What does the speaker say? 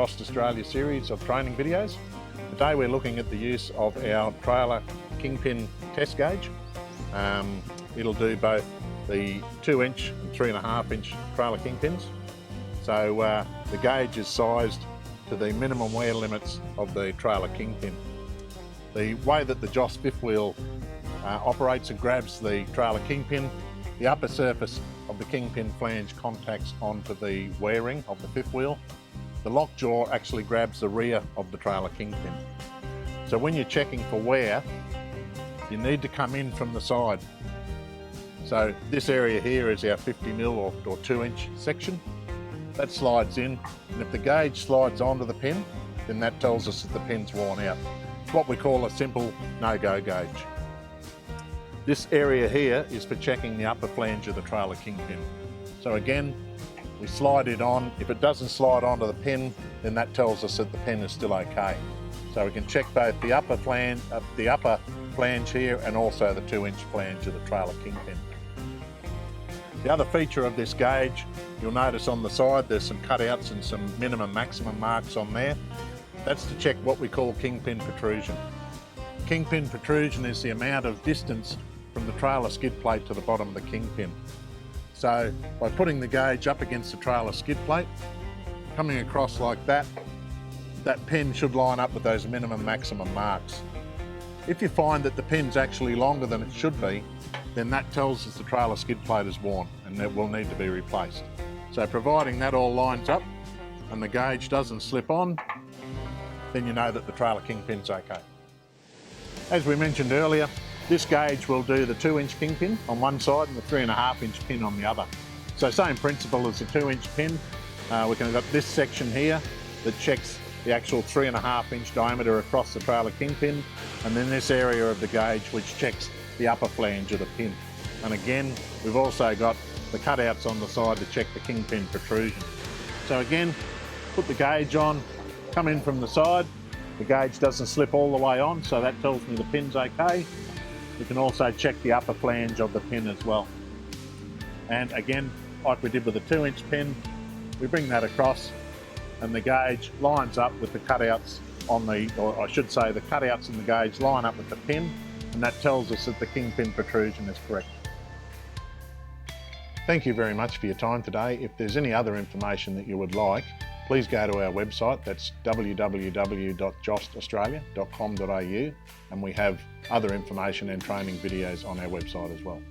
JOST Australia series of training videos. Today we're looking at the use of our trailer kingpin test gauge. It'll do both the 2-inch and 3.5-inch trailer kingpins. So the gauge is sized to the minimum wear limits of the trailer kingpin. The way that the JOST fifth wheel operates and grabs the trailer kingpin, the upper surface of the kingpin flange contacts onto the wear ring of the fifth wheel. The lockjaw actually grabs the rear of the trailer kingpin. So when you're checking for wear, you need to come in from the side. So this area here is our 50mm or 2-inch section. That slides in, and if the gauge slides onto the pin, then that tells us that the pin's worn out. It's what we call a simple no-go gauge. This area here is for checking the upper flange of the trailer kingpin. So again, we slide it on. If it doesn't slide onto the pin, then that tells us that the pin is still okay. So we can check both the upper flange here and also the 2-inch flange of the trailer kingpin. The other feature of this gauge, you'll notice on the side there's some cutouts and some minimum maximum marks on there. That's to check what we call kingpin protrusion. Kingpin protrusion is the amount of distance from the trailer skid plate to the bottom of the kingpin. So by putting the gauge up against the trailer skid plate, coming across like that, that pin should line up with those minimum maximum marks. If you find that the pin's actually longer than it should be, then that tells us the trailer skid plate is worn and it will need to be replaced. So providing that all lines up and the gauge doesn't slip on, then you know that the trailer kingpin's okay. As we mentioned earlier, this gauge will do the 2-inch kingpin on one side and the 3.5-inch pin on the other. So same principle as the 2-inch pin. We can have this section here that checks the actual 3.5-inch diameter across the trailer kingpin, and then this area of the gauge which checks the upper flange of the pin. And again, we've also got the cutouts on the side to check the kingpin protrusion. So again, put the gauge on, come in from the side. The gauge doesn't slip all the way on, so that tells me the pin's okay. We can also check the upper flange of the pin as well. And again, like we did with the 2-inch pin, we bring that across and the gauge lines up with the cutouts on the, or I should say the cutouts in the gauge line up with the pin, and that tells us that the kingpin protrusion is correct. Thank you very much for your time today. If there's any other information that you would like, please go to our website, that's www.jostaustralia.com.au, and we have other information and training videos on our website as well.